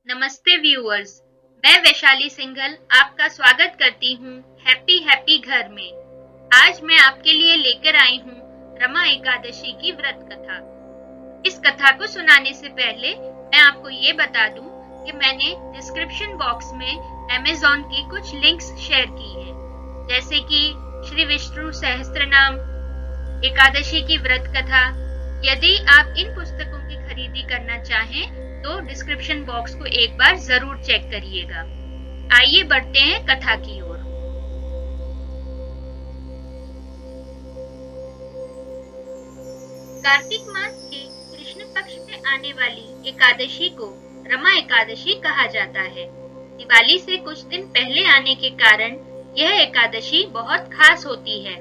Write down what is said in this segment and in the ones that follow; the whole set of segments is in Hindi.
नमस्ते व्यूअर्स, मैं वैशाली सिंघल आपका स्वागत करती हूँ हैप्पी हैप्पी घर में। आज मैं आपके लिए लेकर आई हूँ रमा एकादशी की व्रत कथा। इस कथा को सुनाने से पहले मैं आपको ये बता दूं कि मैंने डिस्क्रिप्शन बॉक्स में अमेज़न की कुछ लिंक्स शेयर की हैं, जैसे कि श्री विष्णु सहस्त्रनाम, एकादशी की व्रत कथा। यदि आप इन पुस्तकों की खरीदी करना चाहें तो डिस्क्रिप्शन बॉक्स को एक बार जरूर चेक करिएगा। आइए बढ़ते हैं कथा की ओर। कार्तिक मास के कृष्ण पक्ष में आने वाली एकादशी को रमा एकादशी कहा जाता है। दिवाली से कुछ दिन पहले आने के कारण यह एकादशी बहुत खास होती है।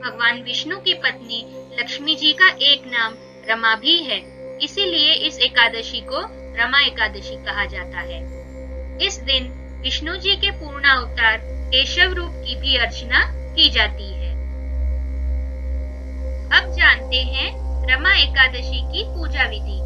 भगवान विष्णु की पत्नी लक्ष्मी जी का एक नाम रमा भी है, इसीलिए इस एकादशी को रमा एकादशी कहा जाता है। इस दिन विष्णु जी के पूर्ण अवतार केशव रूप की भी अर्चना की जाती है। अब जानते हैं रमा एकादशी की पूजा विधि।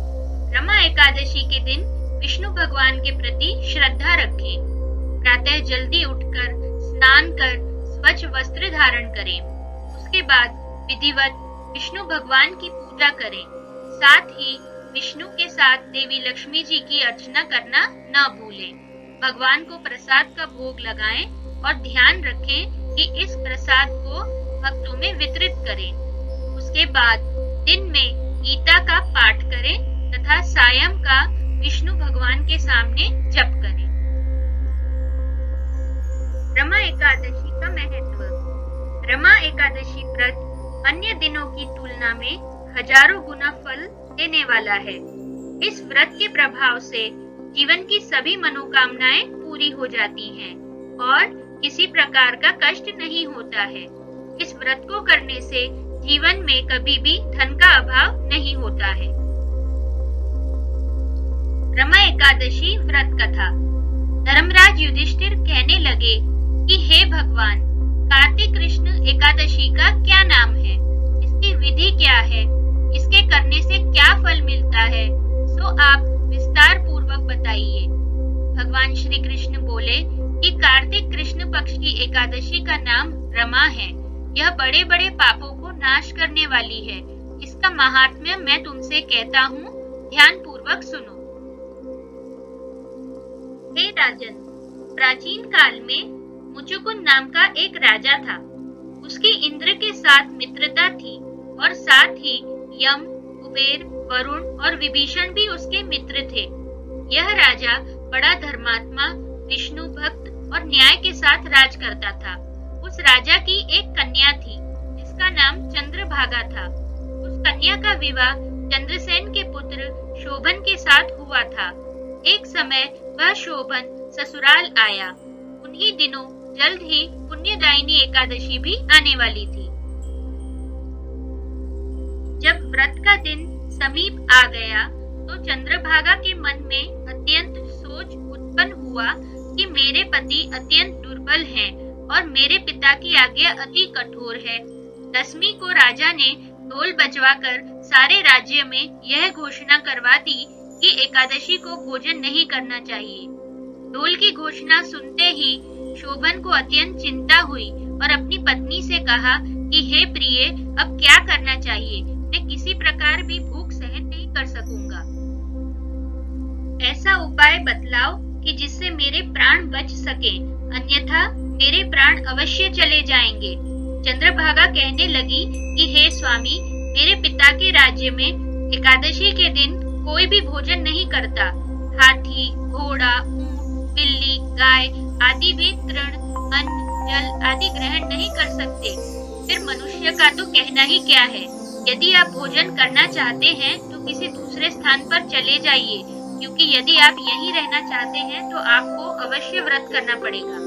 रमा एकादशी के दिन विष्णु भगवान के प्रति श्रद्धा रखें। प्रातः जल्दी उठकर स्नान कर स्वच्छ वस्त्र धारण करें। उसके बाद विधिवत विष्णु भगवान की पूजा करें। साथ ही विष्णु के साथ देवी लक्ष्मी जी की अर्चना करना न भूलें। भगवान को प्रसाद का भोग लगाएं और ध्यान रखें कि इस प्रसाद को भक्तों में वितरित करें। उसके बाद दिन में गीता का पाठ करें तथा सायं का विष्णु भगवान के सामने जप करें। रमा एकादशी का महत्व। रमा एकादशी व्रत अन्य दिनों की तुलना में हजारों गुना फल देने वाला है। इस व्रत के प्रभाव से जीवन की सभी मनोकामनाएं पूरी हो जाती हैं और किसी प्रकार का कष्ट नहीं होता है। इस व्रत को करने से जीवन में कभी भी धन का अभाव नहीं होता है। रमा एकादशी व्रत कथा। धर्मराज युधिष्ठिर कहने लगे कि हे भगवान, कार्तिक कृष्ण एकादशी का क्या नाम है, इसकी विधि क्या है, इसके करने से क्या फल मिलता है, सो आप विस्तार पूर्वक बताइए। भगवान श्री कृष्ण बोले कि कार्तिक कृष्ण पक्ष की एकादशी का नाम रमा है। यह बड़े बड़े पापों को नाश करने वाली है। इसका महात्म्य मैं तुमसे कहता हूँ, ध्यान पूर्वक सुनो। हे राजन, प्राचीन काल में मुचुकुंद नाम का एक राजा था। उसकी इंद्र के साथ मित्रता थी और साथ ही यम, कुबेर, वरुण और विभीषण भी उसके मित्र थे। यह राजा बड़ा धर्मात्मा, विष्णु भक्त और न्याय के साथ राज करता था। उस राजा की एक कन्या थी जिसका नाम चंद्रभागा था। उस कन्या का विवाह चंद्रसेन के पुत्र शोभन के साथ हुआ था। एक समय वह शोभन ससुराल आया। उन्हीं दिनों जल्द ही पुण्यदायिनी एकादशी भी आने वाली थी। जब व्रत का दिन समीप आ गया तो चंद्रभागा के मन में अत्यंत सोच उत्पन्न हुआ कि मेरे पति अत्यंत दुर्बल हैं और मेरे पिता की आज्ञा अति कठोर है। दसवीं को राजा ने ढोल बजवाकर सारे राज्य में यह घोषणा करवा दी कि एकादशी को भोजन नहीं करना चाहिए। ढोल की घोषणा सुनते ही शोभन को अत्यंत चिंता हुई और अपनी पत्नी से कहा कि हे प्रिय, अब क्या करना चाहिए? मैं किसी प्रकार भी भूख सहन नहीं कर सकूंगा। ऐसा उपाय बतलाओ कि जिससे मेरे प्राण बच सके, अन्यथा मेरे प्राण अवश्य चले जाएंगे। चंद्रभागा कहने लगी कि हे स्वामी, मेरे पिता के राज्य में एकादशी के दिन कोई भी भोजन नहीं करता। हाथी, घोड़ा, ऊंट, बिल्ली, गाय आदि भी तृण, अन्न, जल आदि ग्रहण नहीं कर सकते। फिर मनुष्य का तो कहना ही क्या है। यदि आप भोजन करना चाहते हैं तो किसी दूसरे स्थान पर चले जाइए, क्योंकि यदि आप यहीं रहना चाहते हैं तो आपको अवश्य व्रत करना पड़ेगा।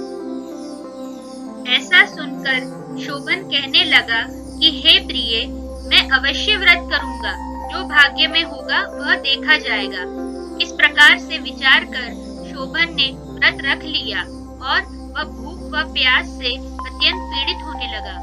ऐसा सुनकर शोभन कहने लगा कि हे प्रिय, मैं अवश्य व्रत करूंगा। जो भाग्य में होगा वह देखा जाएगा। इस प्रकार से विचार कर शोभन ने व्रत रख लिया और वह भूख व प्यास से अत्यंत पीड़ित होने लगा।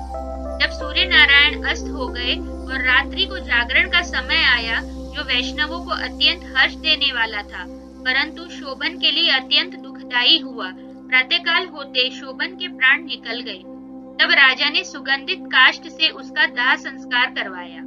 जब सूर्य नारायण अस्त हो गए और रात्रि को जागरण का समय आया, जो वैष्णवों को अत्यंत हर्ष देने वाला था, परंतु शोभन के लिए अत्यंत दुखदायी हुआ। प्रातःकाल होते शोभन के प्राण निकल गए। तब राजा ने सुगंधित काष्ठ से उसका दाह संस्कार करवाया।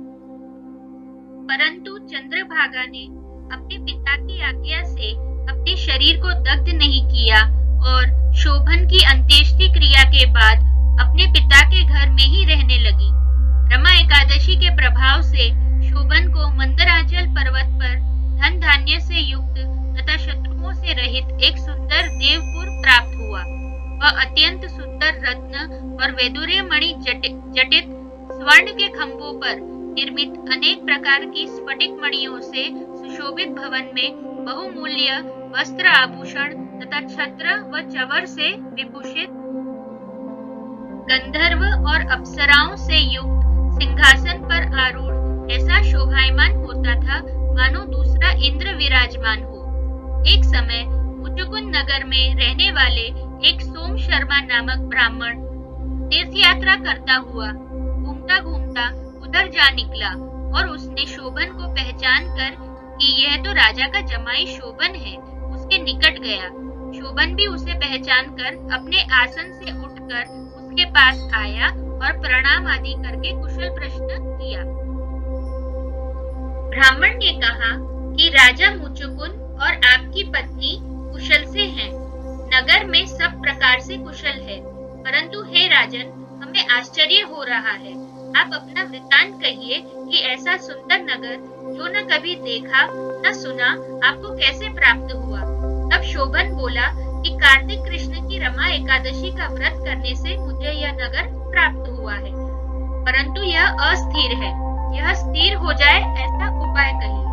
परंतु चंद्रभागा ने अपने पिता की आज्ञा से अपने शरीर को दग्ध नहीं किया और शोभन की अंत्येष्टि क्रिया के बाद अपने पिता के घर में ही रहने लगी। रमा एकादशी के प्रभाव से शोभन को मंदराचल पर्वत पर धन धान्य से युक्त तथा शत्रुओं से रहित एक सुंदर देवपुर प्राप्त हुआ। वह अत्यंत सुंदर रत्न और वैदुर्य मणि जटित स्वर्ण के खंभों पर निर्मित अनेक प्रकार की स्फटिक मणियों से सुशोभित भवन में बहुमूल्य वस्त्र आभूषण तथा छत्र व चवर से विभूषित गंधर्व और अप्सराओं से युक्त सिंहासन पर आरूढ़ ऐसा शोभायमान होता था मानो दूसरा इंद्र विराजमान हो। एक समय मुचुकुंद नगर में रहने वाले एक सोम शर्मा नामक ब्राह्मण तीर्थ यात्रा करता हुआ घूमता घूमता उधर जा निकला और उसने शोभन को पहचान कर कि यह तो राजा का जमाई शोभन है, उसके निकट गया। शोभन भी उसे पहचान कर अपने आसन से उठकर उसके पास आया और प्रणाम आदि करके कुशल प्रश्न किया। ब्राह्मण ने कहा कि राजा मुचुकुंद और आपकी पत्नी कुशल से हैं। नगर में सब प्रकार से कुशल है, परंतु हे राजन, हमें आश्चर्य हो रहा है। आप अपना वृत्तांत कहिए कि ऐसा सुंदर नगर जो न कभी देखा न सुना आपको कैसे प्राप्त हुआ। तब शोभन बोला कि कार्तिक कृष्ण की रमा एकादशी का व्रत करने से मुझे यह नगर प्राप्त हुआ है, परंतु यह अस्थिर है। यह स्थिर हो जाए ऐसा उपाय कहिए।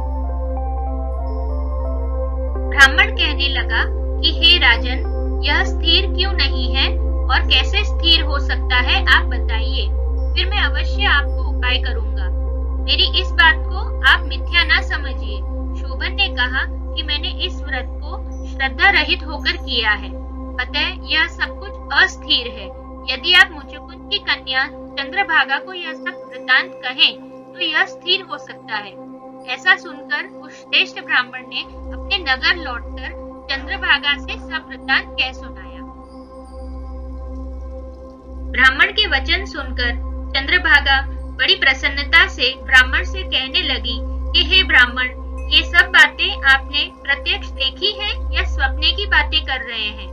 ब्राह्मण कहने लगा कि हे राजन, यह स्थिर क्यों नहीं है और कैसे स्थिर हो सकता है, आप बताइए, फिर मैं अवश्य आपको उपाय करूंगा। मेरी इस बात को आप मिथ्या ना समझिए। शोभन ने कहा कि मैंने इस व्रत को श्रद्धा रहित होकर किया है, अतः यह सब कुछ अस्थिर है। यदि आप मुचुकुंद की कन्या चंद्रभागा को यह सब वृत्तांत कहें तो यह स्थिर हो सकता है। ऐसा सुनकर उस श्रेष्ठ ब्राह्मण ने अपने नगर लौटकर चंद्रभागा से सब वृत्तांत कह सुनाया। ब्राह्मण के वचन सुनकर चंद्रभागा बड़ी प्रसन्नता से ब्राह्मण से कहने लगी कि हे ब्राह्मण, ये सब बातें आपने प्रत्यक्ष देखी हैं या स्वप्ने की बातें कर रहे हैं?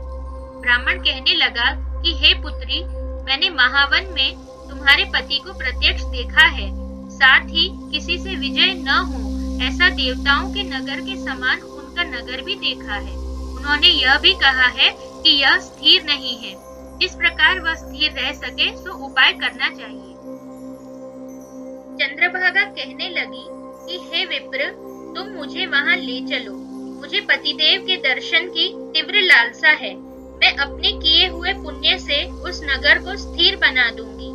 ब्राह्मण कहने लगा कि हे पुत्री, मैंने महावन में तुम्हारे पति को प्रत्यक्ष देखा है, साथ ही किसी से विजय न हो ऐसा देवताओं के नगर के समान उनका नगर भी देखा है। उन्होंने यह भी कहा है कि यह स्थिर नहीं है। इस प्रकार वह स्थिर रह सके तो उपाय करना चाहिए। चंद्रभागा कहने लगी कि हे विप्र, तुम मुझे वहां ले चलो। मुझे पतिदेव के दर्शन की तीव्र लालसा है। मैं अपने किए हुए पुण्य से उस नगर को स्थिर बना दूंगी।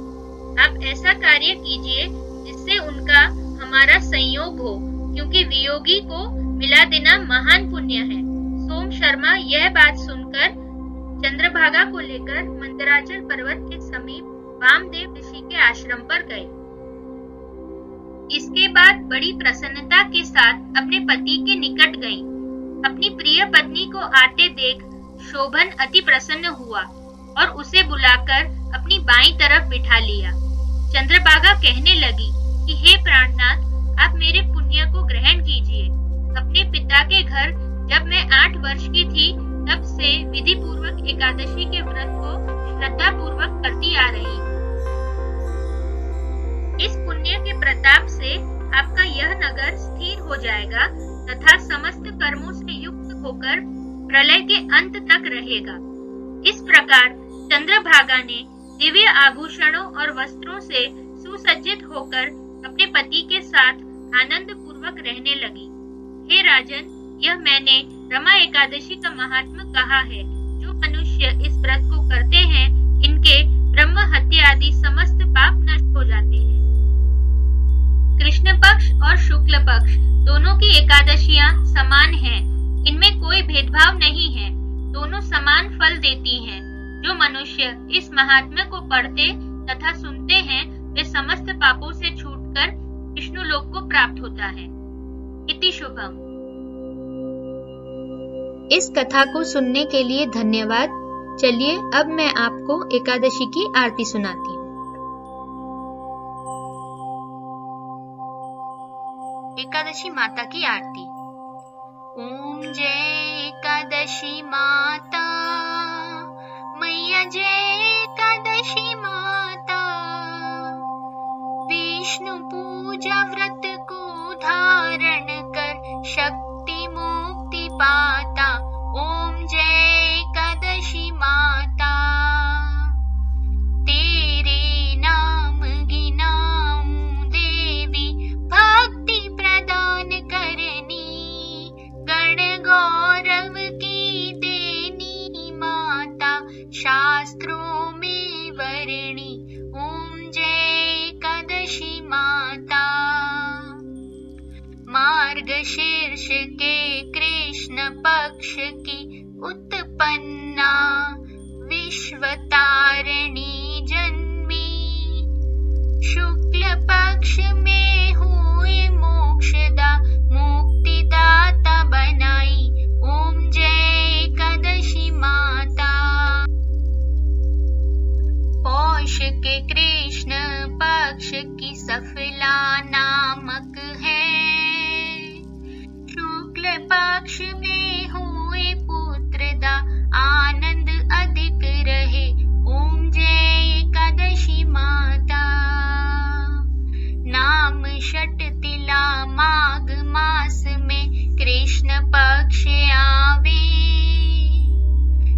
आप ऐसा कार्य कीजिए जिससे उनका हमारा संयोग हो, क्योंकि वियोगी को मिला देना महान पुण्य है। सोम शर्मा यह बात सुनकर चंद्रभागा को लेकर मंदराचल पर्वत के समीप वामदेव ऋषि के आश्रम पर गए। इसके बाद बड़ी प्रसन्नता के साथ अपने पति के निकट गई। अपनी प्रिय पत्नी को आते देख शोभन अति प्रसन्न हुआ और उसे बुलाकर अपनी बाईं तरफ बिठा लिया। चंद्रभागा कहने लगी कि हे प्राणनाथ, आप मेरे पुण्य को ग्रहण कीजिए। अपने पिता के घर जब मैं 8 वर्ष की थी तब से विधि पूर्वक एकादशी के व्रत को श्रद्धा पूर्वक करती आ रही। इस पुण्य के प्रताप से आपका यह नगर स्थिर हो जाएगा तथा समस्त कर्मों से युक्त होकर प्रलय के अंत तक रहेगा। इस प्रकार चंद्रभागा ने दिव्य आभूषणों और वस्त्रों से सुसज्जित होकर अपने पति के साथ आनंद पूर्वक रहने लगी। हे राजन, यह मैंने रमा एकादशी का महात्मा कहा है। जो मनुष्य इस व्रत को करते हैं, इनके ब्रह्म हत्या आदि समस्त पाप नष्ट हो जाते हैं। कृष्ण पक्ष और शुक्ल पक्ष दोनों की एकादशियां समान हैं। इनमें कोई भेदभाव नहीं है। दोनों समान फल देती हैं। जो मनुष्य इस महात्म्य को पढ़ते तथा सुनते हैं, वे समस्त पापों से छूटकर विष्णु लोक को प्राप्त होता है। इति शुभम। इस कथा को सुनने के लिए धन्यवाद। चलिए अब मैं आपको एकादशी की आरती सुनाती हूँ। एकादशी माता की आरती। ओम जय एकादशी माता, मैया जय एकादशी माता, विष्णु पूजा व्रत को धारण कर शक्ति मुक्ति पाता। ओम जय एकादशी माता, तेरे नाम गिनाऊं देवी, भक्ति प्रदान करनी, गण गौरव की देनी माता, शास्त्रों में वर्णी। ओम जय एकादशी माता, मार्गशीर्ष के कृष्ण पक्ष की उत्पन्ना, विश्वतारिणी जन्मी, शुक्ल पक्ष में हुए मोक्षदा, मुक्तिदाता बनाई। ओम जय एकादशी माता, पौष के कृष्ण पक्ष की सफला नामक है, शुक्ल पक्ष में हुए पुत्रदा, आनंद अधिक रहे। ओम जय एकादशी माता, नाम षटतिला माघ मास में कृष्ण पक्ष आवे,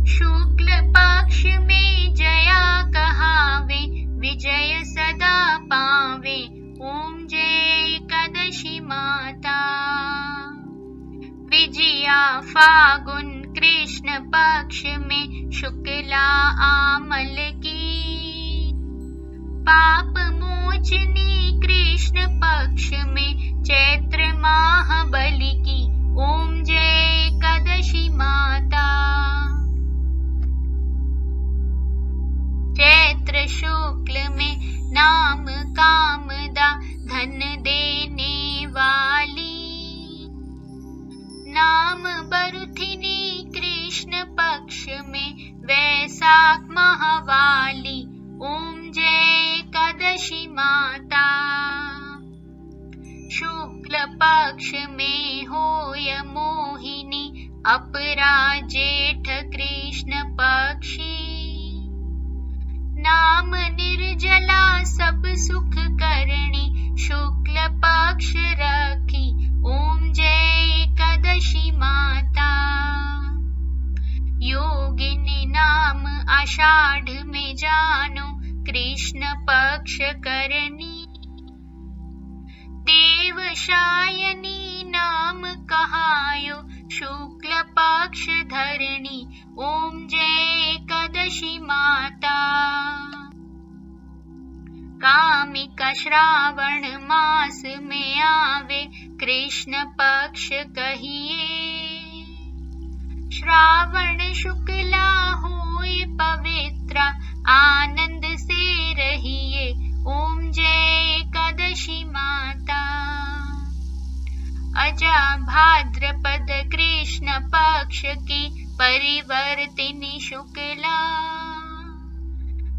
शुक्ल पक्ष में जया कहावे, विजय सदा पावे। ओम जय एकादशी माता, विजया फागुन कृष्ण पक्ष में शुक्ला आमल की, पाप मोचनी कृष्ण पक्ष में चैत्र माह बलि की। ओम जय एकादशी माता, चैत्र शुक्ल में नाम कामदा, धन देने वाली, नाम बरुथिनी कृष्ण पक्ष में वैशाख महावाली। ओम जय एकादशी माता, शुक्ल पक्ष में होय मोहिनी, अपरा जेठ कृष्ण पक्षी, नाम निर्जला सब सुख करणी, शुक्ल पक्ष रखी। ओम जय एकादशी माता, योगिनी नाम आषाढ़ में जानो, कृष्ण पक्ष करनी, देवशायनी नाम कहायो, शुक्ल पक्ष धरणी। ओम जय एकादशी माता, कामिका श्रावण मास में आवे, कृष्ण पक्ष कहिए, श्रावण शुक्ला होए पवित्रा, आनंद से रहिए। ओम जय एकादशी माता, अजा भाद्रपद कृष्ण पक्ष की परिवर्तिनी शुक्ला,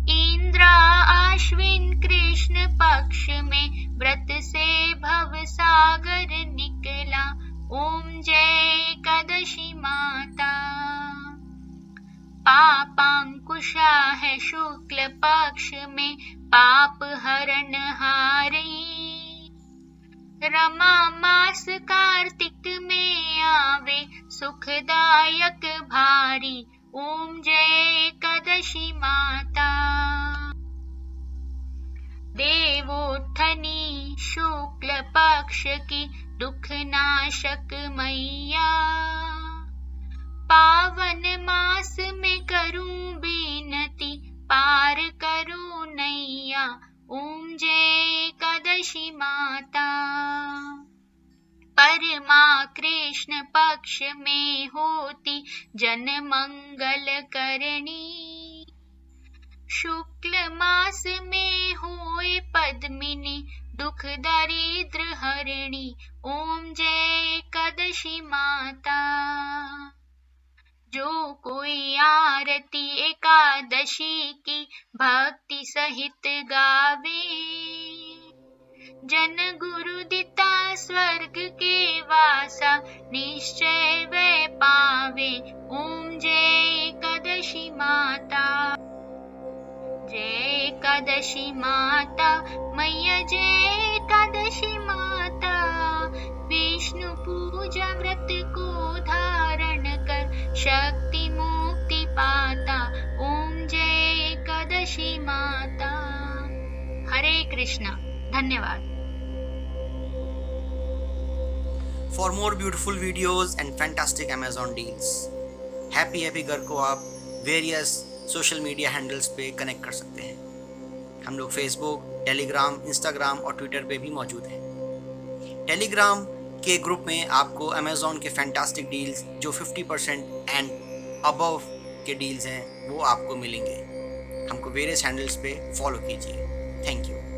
इंद्रा आश्विन कृष्ण पक्ष में व्रत से भव सागर निकला। ओम जय एकादशी माता, पापांकुशा है शुक्ल पक्ष में, पाप हरण हारी, रमा मास कार्तिक में आवे, सुखदायक भारी। ओम जय एकादशी माता, देवोत्थनी शुक्ल पक्ष की दुख नाशक मैया, पावन मास में करूं बीनती, पार करूं नैया। ओम जय एकादशी माता, परमा कृष्ण पक्ष में होती, जन मंगल करणी, शुक्ल मास में होए पद्मिनी, दुख दरिद्र हरिणी। ओम जय एकादशी माता, कोई आरती एकादशी की भक्ति सहित गावे। जन गुरु दिता स्वर्ग के वासा निश्चय वे पावे। ओम जय एकादशी माता, जय एकादशी माता मैया, जय एकादशी माता। विष्णु पूजा व्रत को धारण कर शक्ति मुक्ति पाता। ओम जय एकादशी माता। हरे कृष्णा। धन्यवाद। For more beautiful videos and fantastic Amazon deals, happy घर को आप वेरियस सोशल मीडिया हैंडल्स पे कनेक्ट कर सकते हैं। हम लोग फेसबुक, टेलीग्राम, इंस्टाग्राम और ट्विटर पे भी मौजूद हैं। टेलीग्राम के ग्रुप में आपको अमेज़ॉन के फैंटास्टिक डील्स जो 50% एंड अबव के डील्स हैं वो आपको मिलेंगे। हमको वेरियस हैंडल्स पे फॉलो कीजिए। Thank you.